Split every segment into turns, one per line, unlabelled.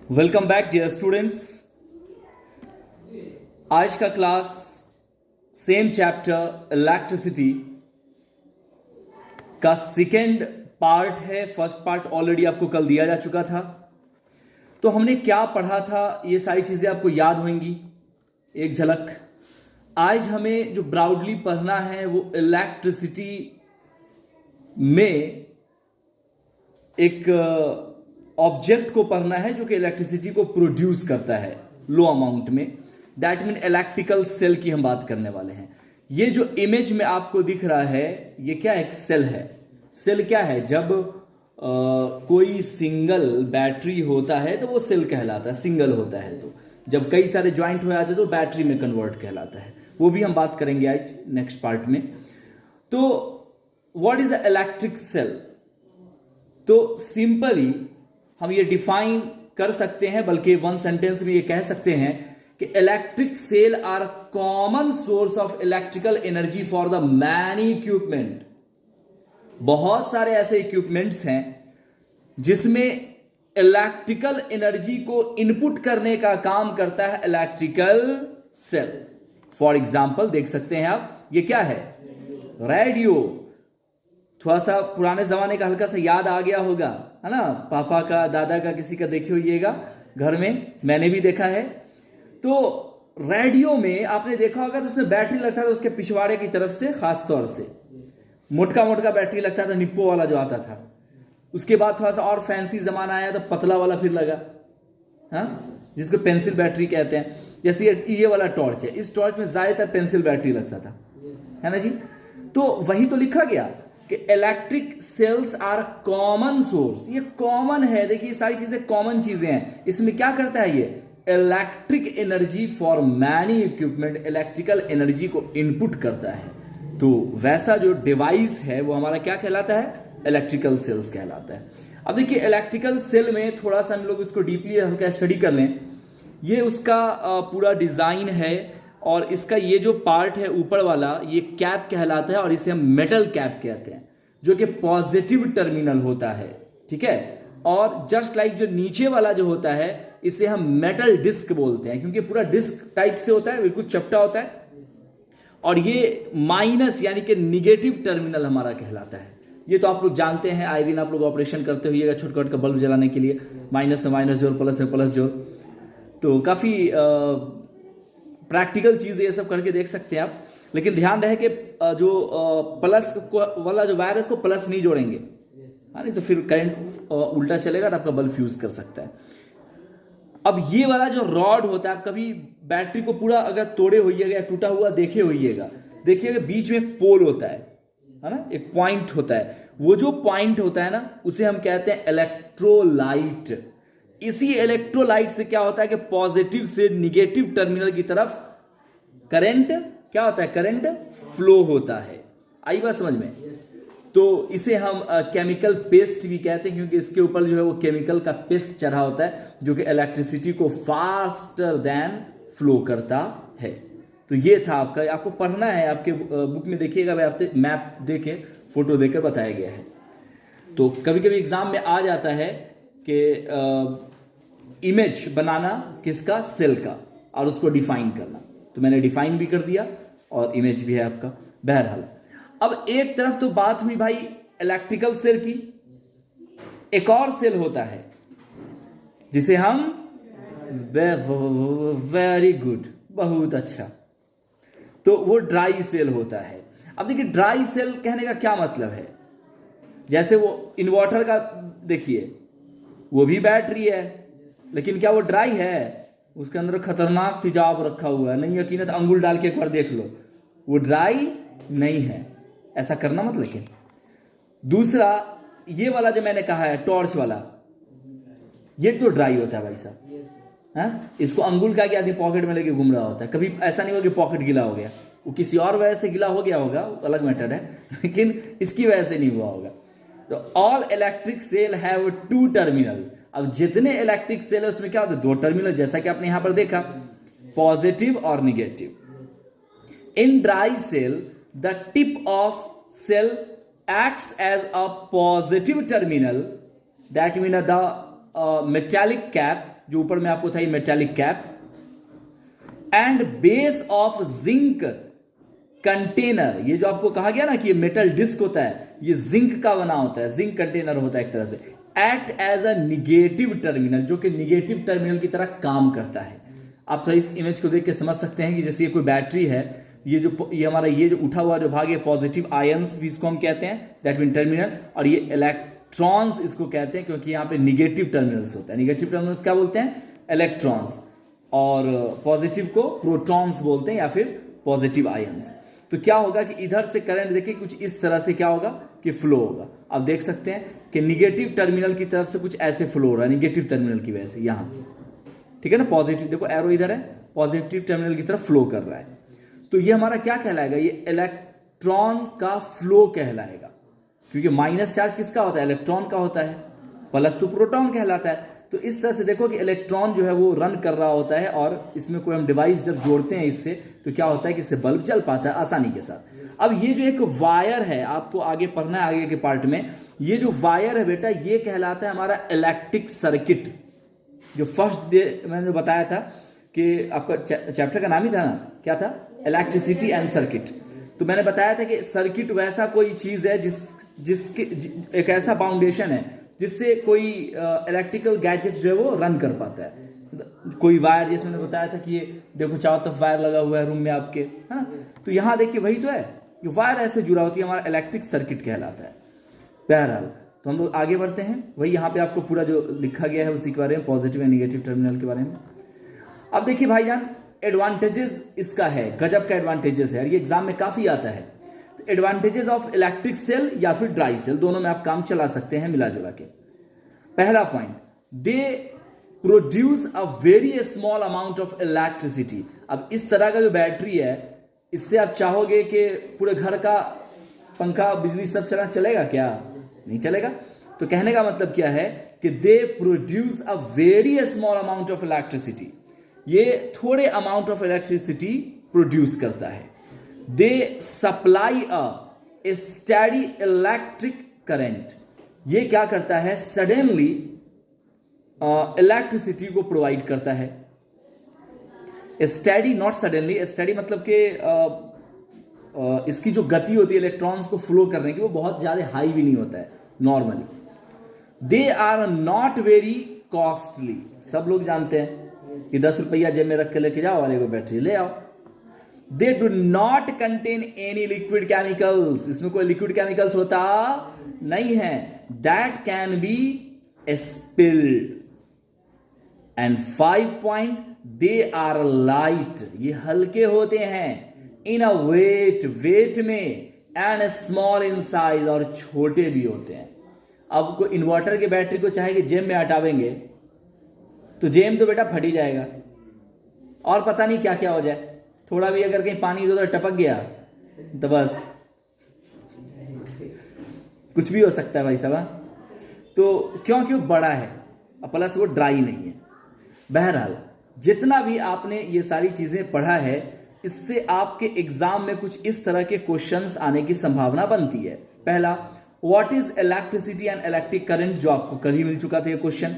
Welcome back dear students. आज का class same chapter electricity का सेकेंड पार्ट है। फर्स्ट पार्ट ऑलरेडी आपको कल दिया जा चुका था। तो हमने क्या पढ़ा था ये सारी चीजें आपको याद होंगी एक झलक। आज हमें जो ब्रॉडली पढ़ना है वो इलेक्ट्रिसिटी में एक ऑब्जेक्ट को पढ़ना है जो कि इलेक्ट्रिसिटी को प्रोड्यूस करता है लो अमाउंट में। दैट मीन इलेक्ट्रिकल सेल की हम बात करने वाले हैं। ये जो इमेज में आपको दिख रहा है ये क्या एक सेल है। सेल क्या है? जब कोई सिंगल बैटरी होता है तो वो सेल कहलाता है, सिंगल होता है। तो जब कई सारे ज्वाइंट हो जाते हैं तो बैटरी में कन्वर्ट कहलाता है। वो भी हम बात करेंगे आज नेक्स्ट पार्ट में। तो what is the electric cell? तो सिंपली हम ये डिफाइन कर सकते हैं, बल्कि वन सेंटेंस में ये कह सकते हैं कि electric cell are common source of electrical energy for the many equipment. बहुत सारे ऐसे इक्विपमेंट्स हैं जिसमें इलेक्ट्रिकल एनर्जी को इनपुट करने का काम करता है इलेक्ट्रिकल सेल। फॉर एग्जाम्पल देख सकते हैं आप, ये क्या है? रेडियो। थोड़ा सा पुराने जमाने का हल्का सा याद आ गया होगा, है ना? पापा का, दादा का, किसी का देखे होइएगा घर में, मैंने भी देखा है। तो रेडियो में आपने देखा होगा तो उसमें बैटरी लगता था उसके पिछवाड़े की तरफ से, खास तौर से मोटका मोटका बैटरी लगता था, निप्पो वाला जो आता था। उसके बाद थोड़ा सा और फैंसी जमाना आया तो पतला वाला फिर लगा, हाँ, जिसको पेंसिल बैटरी कहते हैं। जैसे ये वाला टॉर्च है, इस टॉर्च में ज्यादातर पेंसिल बैटरी लगता था, है ना जी? तो वही तो लिखा गया कि electric cells are common source. ये कॉमन है, देखिए सारी चीजें कॉमन चीजें हैं। इसमें क्या करता है ये? Electric energy for many equipment, electrical energy को इनपुट करता है। तो वैसा जो डिवाइस है वो हमारा क्या कहलाता है? इलेक्ट्रिकल सेल्स कहलाता है। अब देखिए इलेक्ट्रिकल सेल में थोड़ा सा हम लोग इसको डीपली हल्का स्टडी कर लें। ये उसका पूरा डिजाइन है और इसका ये जो पार्ट है ऊपर वाला, ये कैप कहलाता है और इसे हम मेटल कैप कहते हैं, जो कि पॉजिटिव टर्मिनल होता है, ठीक है। और जस्ट लाइक जो नीचे वाला जो होता है इसे हम मेटल डिस्क बोलते हैं, क्योंकि पूरा डिस्क टाइप से होता है, बिल्कुल चपटा होता है। और ये माइनस यानी कि निगेटिव टर्मिनल हमारा कहलाता है। ये तो आप लोग जानते हैं, आए दिन आप लोग ऑपरेशन करते हुइएगा छोटे-छोटे का बल्ब जलाने के लिए, माइनस से माइनस जोड़, प्लस से प्लस जोड़। तो काफी प्रैक्टिकल चीज ये सब करके देख सकते हैं आप। लेकिन ध्यान रहे कि जो प्लस वाला जो वायर है उसको प्लस नहीं जोड़ेंगे, हाँ, नहीं तो फिर करंट उल्टा चलेगा तो आपका बल्ब फ्यूज कर सकता है। अब ये वाला जो रॉड होता है, आप कभी बैटरी को पूरा अगर तोड़े होइएगा या टूटा हुआ देखे होइएगा, देखिएगा बीच में एक पोल होता है ना, एक पॉइंट होता है। वो जो पॉइंट होता है ना उसे हम कहते हैं इलेक्ट्रोलाइट। इसी इलेक्ट्रोलाइट से क्या होता है कि पॉजिटिव से निगेटिव टर्मिनल की तरफ करंट क्या होता है? करंट फ्लो होता है। आई बात समझ में? तो इसे हम केमिकल पेस्ट भी कहते हैं, क्योंकि इसके ऊपर जो है वो केमिकल का पेस्ट चढ़ा होता है जो कि इलेक्ट्रिसिटी को फास्टर देन फ्लो करता है। तो ये था आपका, आपको पढ़ना है, आपके बुक में देखिएगा, आपके मैप देके फोटो देकर बताया गया है। तो कभी कभी एग्जाम में आ जाता है कि इमेज बनाना किसका? सेल का, और उसको डिफाइन करना। तो मैंने डिफाइन भी कर दिया और इमेज भी है आपका। बहरहाल अब एक तरफ तो बात हुई भाई इलेक्ट्रिकल सेल की, एक और सेल होता है जिसे हम वेरी गुड, बहुत अच्छा, तो वो ड्राई सेल होता है। अब देखिए ड्राई सेल कहने का क्या मतलब है? जैसे वो इन्वर्टर का देखिए, वो भी बैटरी है, लेकिन क्या वो ड्राई है? उसके अंदर खतरनाक तेजाब रखा हुआ है, नहीं यकीन है तो अंगुल डाल के एक बार देख लो, वो ड्राई नहीं है। ऐसा करना मत। लेकिन दूसरा ये वाला जो मैंने कहा है टॉर्च वाला, ये तो ड्राई होता है भाई साहब, हाँ? इसको अंगुल का क्या पॉकेट में लेके घूम रहा होता है। कभी ऐसा नहीं होगा कि पॉकेट गीला हो गया, वो किसी और वजह से गीला हो गया होगा, अलग मैटर है, लेकिन इसकी वजह से नहीं हुआ होगा। तो all electric cell have two terminals. अब जितने इलेक्ट्रिक सेल है उसमें क्या होता है? दो टर्मिनल, जैसा कि आपने यहां पर देखा, पॉजिटिव और negative. In dry cell the tip of cell acts as a positive terminal, that mean the metallic cap जो ऊपर में आपको था ये metallic cap, and base of zinc container, ये जो आपको कहा गया ना कि ये मेटल डिस्क होता है, ये जिंक का बना होता है, जिंक कंटेनर होता है एक तरह से, act as a negative terminal, जो कि निगेटिव टर्मिनल की तरह काम करता है। आप तो इस इमेज को देख के समझ सकते हैं कि जैसे ये कोई बैटरी है, ये हमारा ये जो उठा हुआ जो भाग है पॉजिटिव आयंस भी इसको हम कहते हैं, दैट मीन टर्मिनल, और ये इलेक्ट्रॉन्स इसको कहते हैं क्योंकि यहाँ पे निगेटिव टर्मिनल्स होता है। निगेटिव टर्मिनल्स क्या बोलते हैं? इलेक्ट्रॉन्स, और पॉजिटिव को प्रोटॉन्स बोलते हैं या फिर पॉजिटिव आयंस। तो क्या होगा कि इधर से करंट देखिए कुछ इस तरह से क्या होगा कि फ्लो होगा। आप देख सकते हैं कि निगेटिव टर्मिनल की तरफ से कुछ ऐसे फ्लो हो रहा है, निगेटिव टर्मिनल की वजह से यहां, ठीक है ना, पॉजिटिव, देखो एरो इधर है, पॉजिटिव टर्मिनल की तरफ फ्लो कर रहा है। तो ये हमारा क्या कहलाएगा? ये इलेक्ट्रॉन का फ्लो कहलाएगा, क्योंकि माइनस चार्ज किसका होता है? इलेक्ट्रॉन का होता है, प्लस तो प्रोटॉन कहलाता है। तो इस तरह से देखो कि इलेक्ट्रॉन जो है वो रन कर रहा होता है, और इसमें कोई हम डिवाइस जब जोड़ते हैं इससे, तो क्या होता है कि इससे बल्ब चल पाता है आसानी के साथ। अब ये जो एक वायर है, आपको आगे पढ़ना है आगे के पार्ट में, ये जो वायर है बेटा ये कहलाता है हमारा इलेक्ट्रिक सर्किट। जो फर्स्ट डे मैंने बताया था कि आपका चैप्टर का नाम ही था ना, क्या था? Electricity and circuit. तो मैंने बताया था कि सर्किट वैसा कोई चीज है जिसके एक ऐसा फाउंडेशन है जिससे कोई इलेक्ट्रिकल गैजेट जो है वो रन कर पाता है। कोई वायर, जैसे मैंने बताया था कि ये देखो चारों तरफ वायर लगा हुआ है रूम में आपके, है ना, तो यहां देखिए वही तो है, ये वायर ऐसे जुड़ा होती है, हमारा इलेक्ट्रिक सर्किट कहलाता है। बहरहाल तो हम लोग आगे बढ़ते हैं, वही यहाँ पे आपको पूरा जो लिखा गया है उसी के बारे में, पॉजिटिव एंड निगेटिव टर्मिनल के बारे में। अब देखिए भाईजान, एडवांटेजेस इसका है, गजब का एडवांटेजेस है, और ये एग्जाम में काफी आता है। तो एडवांटेजेस ऑफ इलेक्ट्रिक सेल या फिर ड्राई सेल, दोनों में आप काम चला सकते हैं मिला जुला के। पहला point, they produce a very small amount of electricity. अब इस तरह का जो बैटरी है, इससे आप चाहोगे कि पूरे घर का पंखा बिजली सब चलेगा क्या? नहीं चलेगा। तो कहने का मतलब क्या है कि they produce a very small amount of electricity, ये थोड़े अमाउंट ऑफ इलेक्ट्रिसिटी प्रोड्यूस करता है। They supply a steady electric current, ये क्या करता है? सडनली इलेक्ट्रिसिटी को प्रोवाइड करता है। स्टेडी, नॉट सडनली, स्टेडी मतलब कि इसकी जो गति होती है इलेक्ट्रॉन्स को फ्लो करने की, वो बहुत ज्यादा हाई भी नहीं होता है normally. They are not very costly, सब लोग जानते हैं कि 10 रुपया जेब में रख के लेके जाओ और एक बैटरी ले आओ। They do not contain any liquid chemicals, इसमें कोई लिक्विड केमिकल्स होता नहीं है। That can be spilled. And 5 point, they are light, ये हल्के होते हैं, इन अ वेट, वेट में, एंड स्मॉल इन साइज, और छोटे भी होते हैं। अब कोई इन्वर्टर के बैटरी को चाहे कि जेब में हटावेंगे तो जेब तो बेटा फट ही जाएगा, और पता नहीं क्या क्या हो जाए, थोड़ा भी अगर कहीं पानी इधर टपक गया तो बस कुछ भी हो सकता है भाई साहब। तो क्योंकि वो बड़ा है, प्लस वो ड्राई नहीं है। बहरहाल जितना भी आपने ये सारी चीजें पढ़ा है, इससे आपके एग्जाम में कुछ इस तरह के क्वेश्चंस आने की संभावना बनती है। पहला, what is electricity and electric current, जो आपको कल ही मिल चुका था ये question.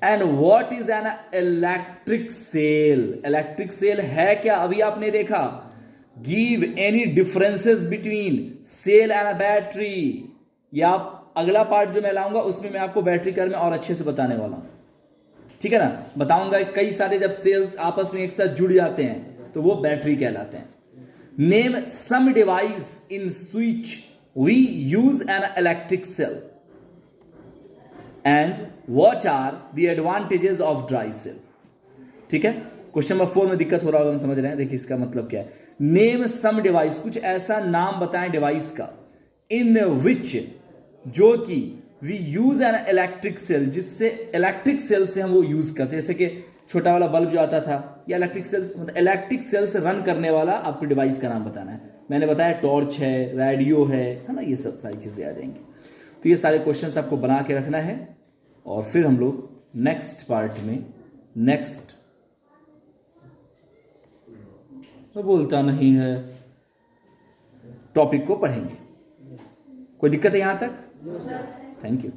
And what is an electric cell, electric cell है क्या, अभी आपने देखा। Give any differences between cell and a battery, या आप अगला पार्ट जो मैं लाऊंगा उसमें मैं आपको बैटरी कर में और अच्छे से बताने वाला हूं, ठीक है ना। बताऊंगा कई सारे जब सेल्स आपस में एक साथ जुड़ जाते हैं तो वो बैटरी कहलाते हैं। Name some device in switch we use an electric cell, and what are the advantages of dry cell. ठीक है, क्वेश्चन नंबर 4 में दिक्कत हो रहा होगा, हम समझ रहे हैं। देखिए इसका मतलब क्या है। नेम सम डिवाइस, कुछ ऐसा नाम बताएं डिवाइस का, इन विच, जो कि we use an electric cell, जिससे इलेक्ट्रिक सेल से हम वो यूज करते हैं। जैसे कि छोटा वाला बल्ब जो आता था, या इलेक्ट्रिक सेल, मतलब इलेक्ट्रिक सेल से रन करने वाला आपको डिवाइस का नाम बताना है। मैंने बताया टॉर्च है, रेडियो है ना, ये सब सारी चीजें आ जाएंगी। तो ये सारे क्वेश्चंस आपको बना के रखना है, और फिर हम लोग नेक्स्ट पार्ट में, नेक्स्ट तो बोलता नहीं है, टॉपिक को पढ़ेंगे। कोई दिक्कत है यहां तक? Thank you.